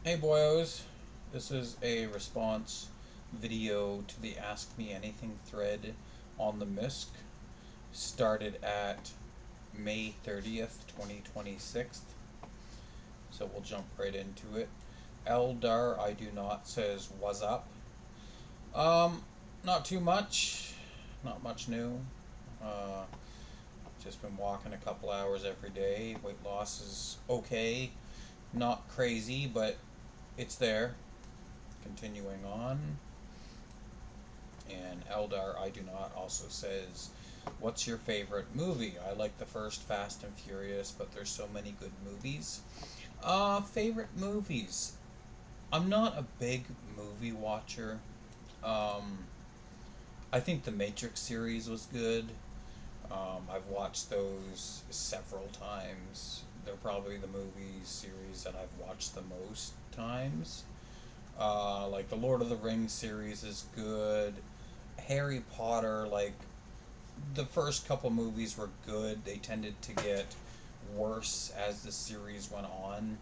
Hey boyos, this is a response video to the Ask Me Anything thread on the misc. Started at May 30th, 2026. So we'll jump right into it. Eldar I do not says what's up. Um, not too much. Not much new. Uh, just been walking a couple hours every day. Weight loss is okay. Not crazy, but it's there. Continuing on. And Eldar I do not also says, "What's your favorite movie?" I like the first Fast and Furious, but there's so many good movies. Favorite movies. I'm not a big movie watcher. Um, I think the Matrix series was good. I've watched those several times. They're probably the movie series that I've watched the most times. Like the Lord of the Rings series is good. Harry Potter, like the first couple movies were good. They tended to get worse as the series went on,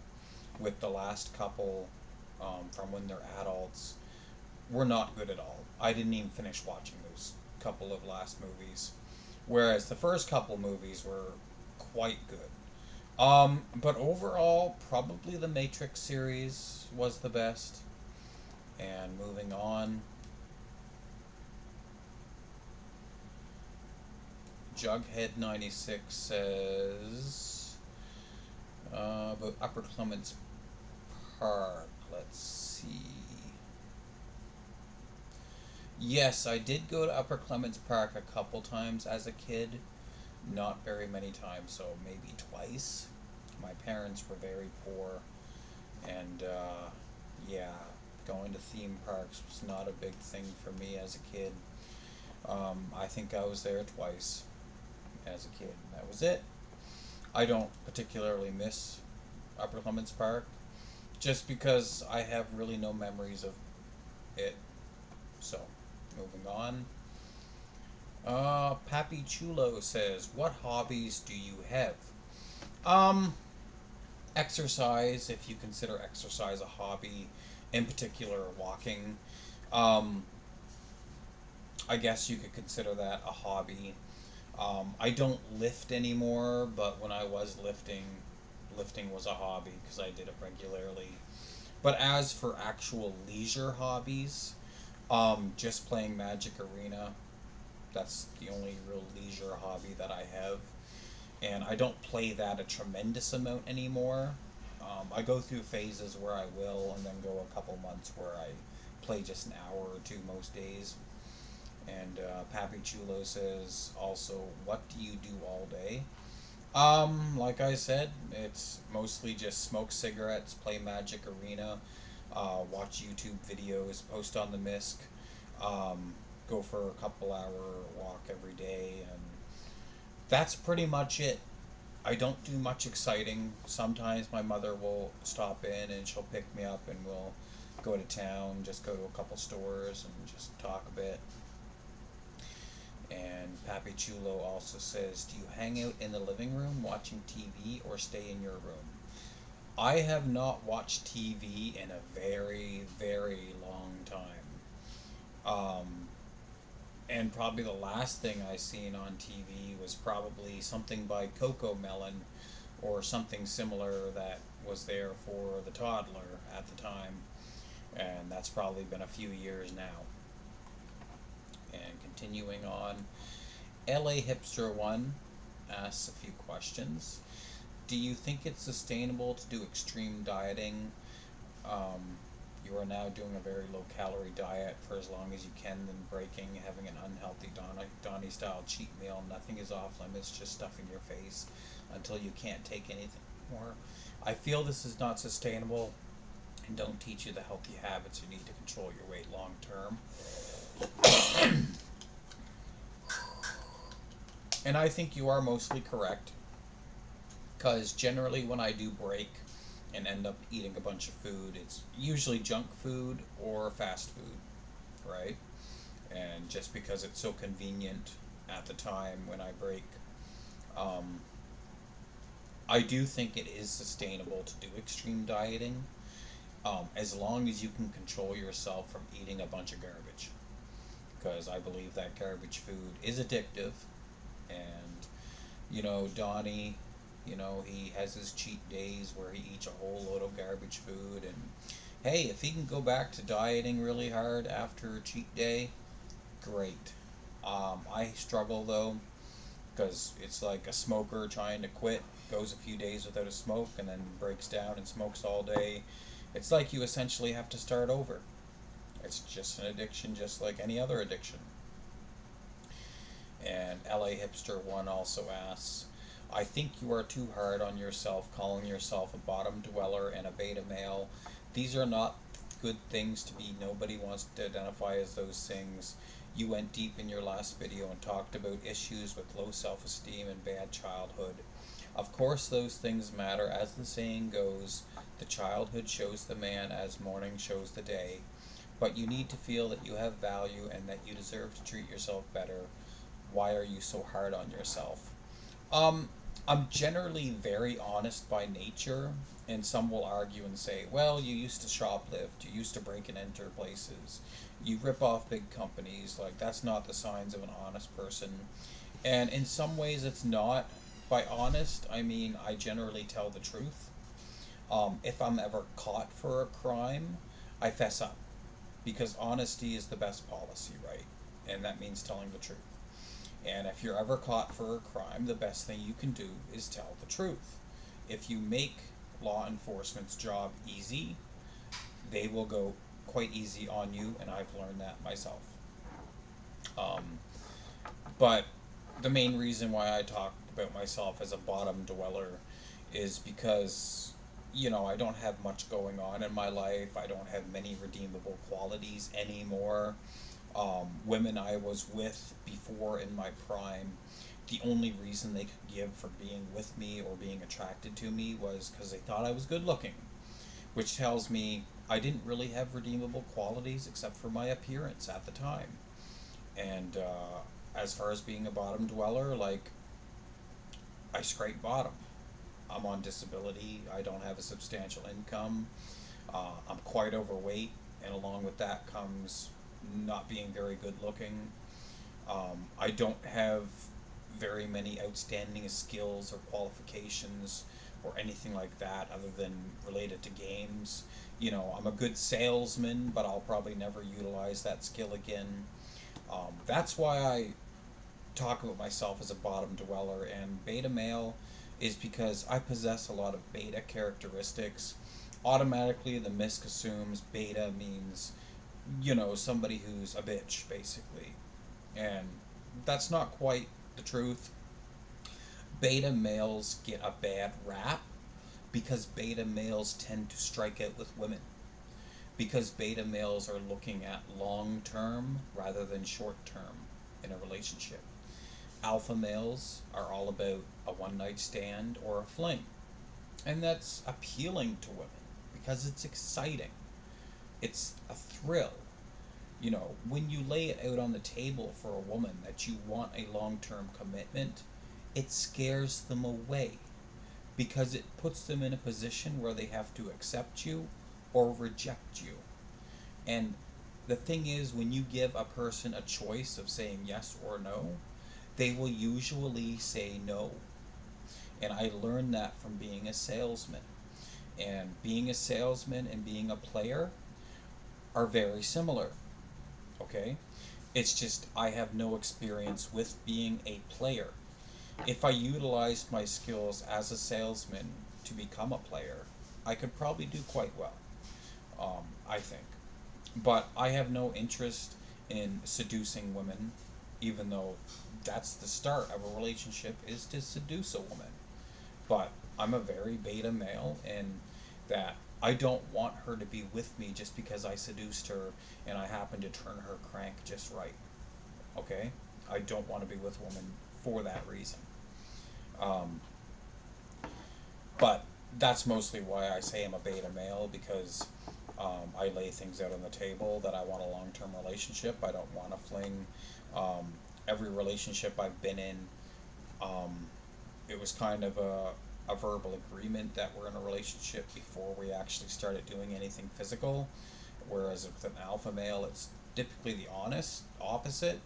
with the last couple from when they're adults were not good at all. I didn't even finish watching those couple of last movies, whereas the first couple movies were quite good. But overall, probably the Matrix series was the best. And moving on, Jughead96 says about Upper Clements Park. Let's see. Yes, I did go to Upper Clements Park a couple times as a kid. Not very many times, so maybe twice. My parents were very poor, and yeah, going to theme parks was not a big thing for me as a kid. I think I was there twice as a kid. That was it. I don't particularly miss Upper Clements Park, just because I have really no memories of it. So, moving on. Pappy Chulo says, "What hobbies do you have?" Um, Exercise, if you consider exercise a hobby, in particular walking. Um, I guess you could consider that a hobby. I don't lift anymore, but when I was lifting, lifting was a hobby because I did it regularly. But as for actual leisure hobbies, just playing Magic Arena, that's the only real leisure hobby that I have. And I don't play that a tremendous amount anymore. I go through phases where I will, and then go a couple months where I play just an hour or two most days. And Pappy Chulo says also, "What do you do all day?" Like I said, it's mostly just smoke cigarettes, play Magic Arena, watch YouTube videos, post on the misc, go for a couple hour walk every day, and that's pretty much it. I don't do much exciting. Sometimes my mother will stop in and she'll pick me up and we'll go to town, just go to a couple stores and just talk a bit. And Papi Chulo also says, "Do you hang out in the living room watching TV or stay in your room?" I have not watched TV in a very, very long time. Um, and probably the last thing I seen on TV was probably something by Coco Melon or something similar that was there for the toddler at the time. And that's probably been a few years now. And continuing on, LA Hipster 1 asks a few questions. Do you think it's sustainable to do extreme dieting? Um, you are now doing a very low calorie diet for as long as you can, then breaking, having an unhealthy Donnie style cheat meal. Nothing is off limits, just stuffing your face until you can't take anything more. I feel this is not sustainable and don't teach you the healthy habits you need to control your weight long term. And I think you are mostly correct, because generally when I do break and end up eating a bunch of food, it's usually junk food or fast food, right? And just because it's so convenient at the time when I break, um, I do think it is sustainable to do extreme dieting. as long as you can control yourself from eating a bunch of garbage. Because I believe that garbage food is addictive. And, Donnie, he has his cheat days where he eats a whole load of garbage food. And hey, if he can go back to dieting really hard after a cheat day, great. I struggle though, because it's like a smoker trying to quit, goes a few days without a smoke, and then breaks down and smokes all day. It's like you essentially have to start over. It's just an addiction, just like any other addiction. And LA Hipster 1 also asks, I think you are too hard on yourself calling yourself a bottom dweller and a beta male. These are not good things to be. Nobody wants to identify as those things. You went deep in your last video and talked about issues with low self esteem and bad childhood. Of course, those things matter. As the saying goes, the childhood shows the man as morning shows the day. But you need to feel that you have value and that you deserve to treat yourself better. Why are you so hard on yourself? Um, I'm generally very honest by nature, and some will argue and say, well, you used to shoplift, you used to break and enter places, you rip off big companies. Like, that's not the signs of an honest person. And in some ways, it's not. By honest, I mean I generally tell the truth. If I'm ever caught for a crime, I fess up because honesty is the best policy, right? And that means telling the truth. And if you're ever caught for a crime, the best thing you can do is tell the truth. If you make law enforcement's job easy, they will go quite easy on you, and I've learned that myself. Um, but the main reason why I talk about myself as a bottom dweller is because, I don't have much going on in my life. I don't have many redeemable qualities anymore. Women I was with before in my prime, the only reason they could give for being with me or being attracted to me was because they thought I was good looking, which tells me I didn't really have redeemable qualities except for my appearance at the time. And as far as being a bottom dweller, like, I scrape bottom. I'm on disability. I don't have a substantial income. I'm quite overweight, and along with that comes not being very good looking. I don't have very many outstanding skills or qualifications or anything like that other than related to games. I'm a good salesman, but I'll probably never utilize that skill again. That's why I talk about myself as a bottom dweller, and beta male is because I possess a lot of beta characteristics. Automatically, the misc assumes beta means, somebody who's a bitch, basically. And that's not quite the truth. Beta males get a bad rap because beta males tend to strike out with women. Because beta males are looking at long term rather than short term in a relationship. Alpha males are all about a one night stand or a fling. And that's appealing to women because it's exciting. It's a thrill. When you lay it out on the table for a woman that you want a long term commitment, it scares them away because it puts them in a position where they have to accept you or reject you. And the thing is, when you give a person a choice of saying yes or no, they will usually say no. And I learned that from being a salesman. And being a salesman and being a player are very similar. Okay? It's just I have no experience with being a player. If I utilized my skills as a salesman to become a player, I could probably do quite well, I think. But I have no interest in seducing women, even though that's the start of a relationship, is to seduce a woman. But I'm a very beta male, and that I don't want her to be with me just because I seduced her and I happen to turn her crank just right. Okay? I don't want to be with a woman for that reason. Um, but that's mostly why I say I'm a beta male, because I lay things out on the table that I want a long term relationship. I don't want to fling. Every relationship I've been in, um, it was kind of a a verbal agreement that we're in a relationship before we actually started doing anything physical. Whereas with an alpha male, it's typically the honest opposite.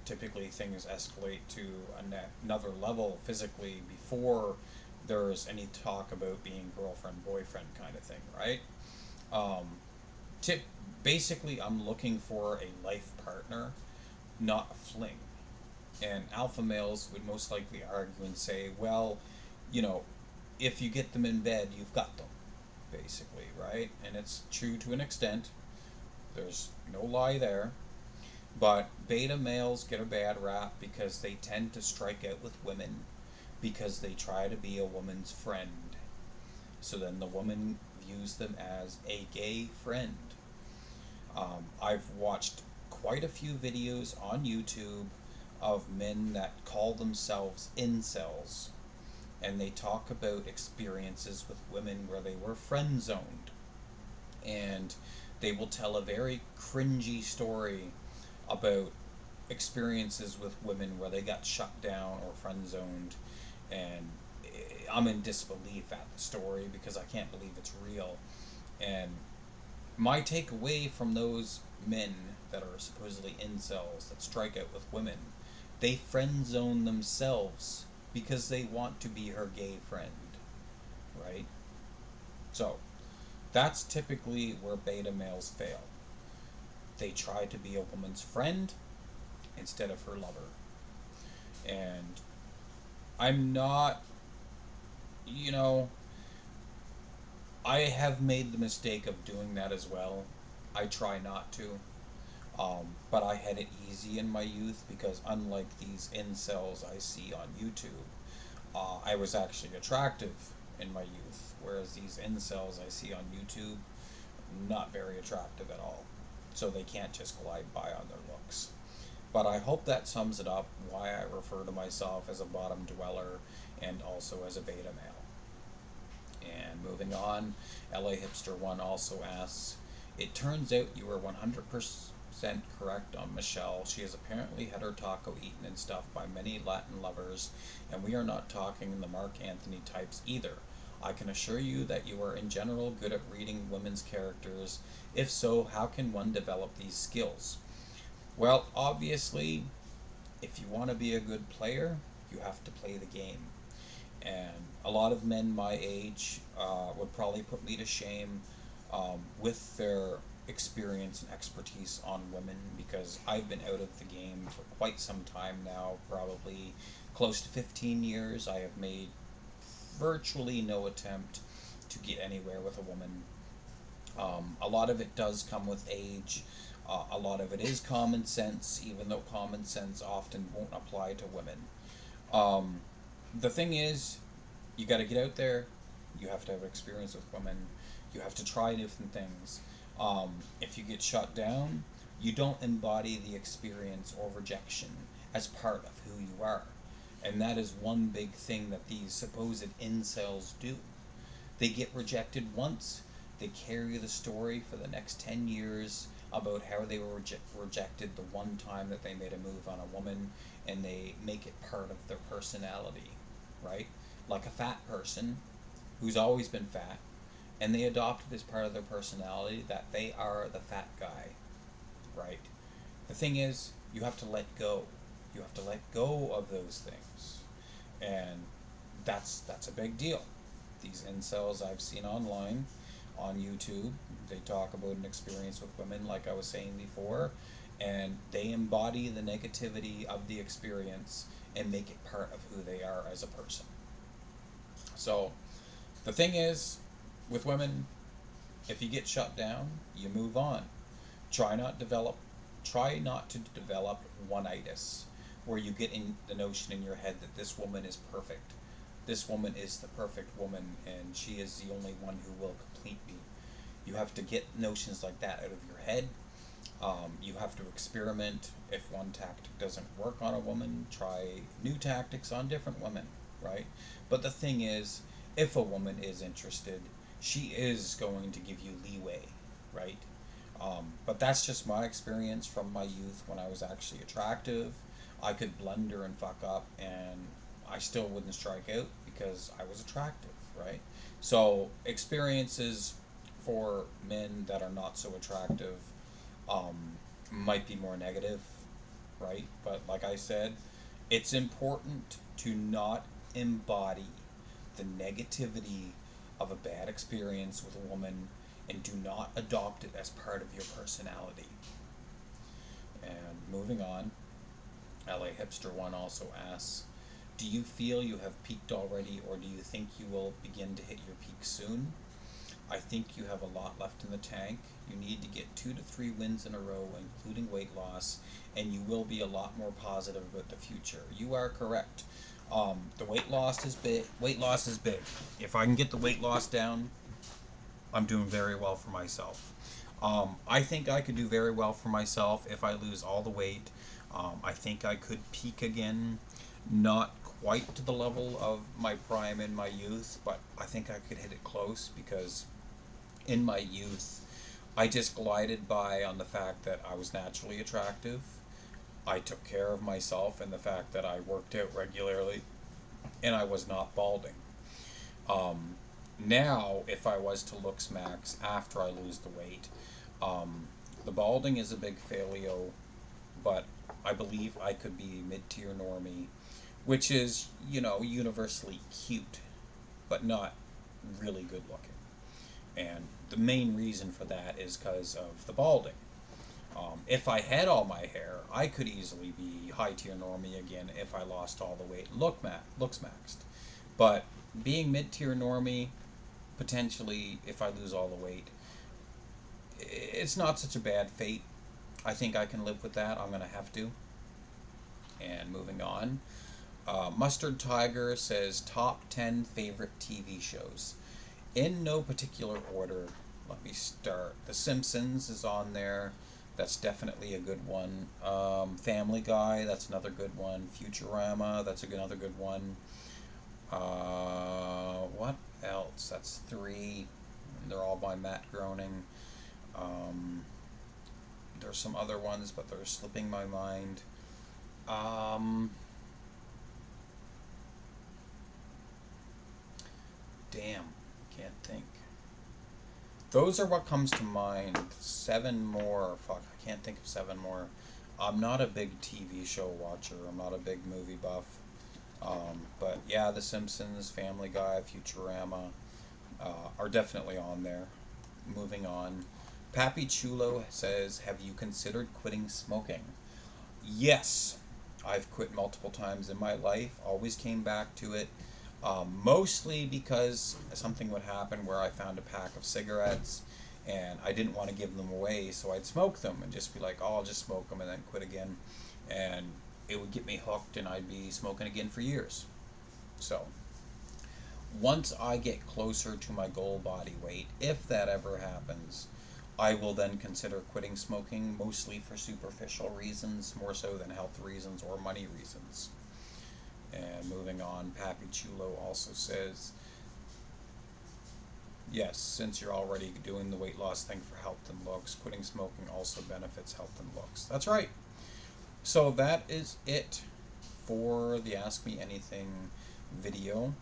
Typically, things escalate to another level physically before there's any talk about being girlfriend boyfriend kind of thing, right? Um, tip Basically, I'm looking for a life partner, not a fling. And alpha males would most likely argue and say, well, you know, if you get them in bed, you've got them, basically, right? And it's true to an extent. There's no lie there. But beta males get a bad rap because they tend to strike out with women because they try to be a woman's friend. So then the woman views them as a gay friend. I've watched quite a few videos on YouTube of men that call themselves incels, and they talk about experiences with women where they were friend zoned, and they will tell a very cringy story about experiences with women where they got shut down or friend zoned, and I'm in disbelief at the story because I can't believe it's real. And my takeaway from those men that are supposedly incels that strike out with women, they friend zone themselves because they want to be her gay friend, right? So that's typically where beta males fail. They try to be a woman's friend instead of her lover. And I'm not, you know, I have made the mistake of doing that as well. I try not to. But I had it easy in my youth because, unlike these incels I see on YouTube, I was actually attractive in my youth, whereas these incels I see on YouTube, not very attractive at all. So they can't just glide by on their looks. But I hope that sums it up why I refer to myself as a bottom dweller and also as a beta male. And moving on, LA Hipster 1 also asks, it turns out you were 100% correct on Michelle. She has apparently had her taco eaten and stuff by many Latin lovers, and we are not talking the Mark Anthony types either. I can assure you that you are in general good at reading women's characters. If so, how can one develop these skills? Well, obviously, if you want to be a good player, you have to play the game. And a lot of men my age would probably put me to shame with their experience and expertise on women because I've been out of the game for quite some time now, probably close to 15 years. I have made virtually no attempt to get anywhere with a woman. A lot of it does come with age. A lot of it is common sense, even though common sense often won't apply to women. Um, the thing is, you got to get out there. You have to have experience with women. You have to try different things. If you get shut down, you don't embody the experience or rejection as part of who you are. And that is one big thing that these supposed incels do. They get rejected once, they carry the story for the next 10 years about how they were rejected the one time that they made a move on a woman, and they make it part of their personality, right? Like a fat person who's always been fat, and they adopted as part of their personality that they are the fat guy, right? The thing is, you have to let go. You have to let go of those things, and that's a big deal. These incels I've seen online, on YouTube, they talk about an experience with women, like I was saying before, and they embody the negativity of the experience and make it part of who they are as a person. So the thing is, with women, if you get shut down, you move on. Try not develop try not to develop one-itis, where you get in the notion in your head that this woman is perfect. This woman is the perfect woman and she is the only one who will complete me. You have to get notions like that out of your head. You have to experiment. If one tactic doesn't work on a woman, try new tactics on different women, right? But the thing is, if a woman is interested, she is going to give you leeway, right? But that's just my experience from my youth when I was actually attractive. I could blunder and fuck up, and I still wouldn't strike out because I was attractive, right? So experiences for men that are not so attractive um, might be more negative, right? But like I said, it's important to not embody the negativity of a bad experience with a woman and do not adopt it as part of your personality. And moving on, LA Hipster One also asks, do you feel you have peaked already, or do you think you will begin to hit your peak soon? I think you have a lot left in the tank. You need to get 2 to 3 wins in a row, including weight loss, and you will be a lot more positive about the future. You are correct. The weight loss is big. Weight loss is big. If I can get the weight loss down, I'm doing very well for myself. I think I could do very well for myself if I lose all the weight. I think I could peak again, not quite to the level of my prime in my youth, but I think I could hit it close because in my youth, I just glided by on the fact that I was naturally attractive. I took care of myself and the fact that I worked out regularly and I was not balding. Um, Now, if I was to look smacks after I lose the weight, um, the balding is a big failure, but I believe I could be mid-tier normie, which is, universally cute, but not really good looking. And the main reason for that is because of the balding. If I had all my hair, I could easily be high tier normie again if I lost all the weight and looks maxed. But being mid tier normie, potentially if I lose all the weight, it's not such a bad fate. I think I can live with that. I'm gonna have to. And moving on, Mustard Tiger says top 10 favorite TV shows. In no particular order, let me start. The Simpsons is on there. That's definitely a good one. Family Guy, that's another good one. Futurama, that's another good one. What else? That's 3. They're all by Matt Groening. Um, there's some other ones, but they're slipping my mind. Um, Damn, can't think. Those are what comes to mind. 7 more. Fuck, I can't think of 7 more. I'm not a big TV show watcher. I'm not a big movie buff. But yeah, The Simpsons, Family Guy, Futurama are definitely on there. Moving on. Pappy Chulo says, have you considered quitting smoking? Yes. I've quit multiple times in my life. Always came back to it. Mostly because something would happen where I found a pack of cigarettes and I didn't want to give them away, so I'd smoke them and just be like, oh, I'll just smoke them and then quit again. And it would get me hooked and I'd be smoking again for years. So, once I get closer to my goal body weight, if that ever happens, I will then consider quitting smoking, mostly for superficial reasons, more so than health reasons or money reasons. And moving on, Pappy Chulo also says, yes, since you're already doing the weight loss thing for health and looks, quitting smoking also benefits health and looks. That's right. So that is it for the Ask Me Anything video.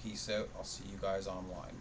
Peace out. I'll see you guys online.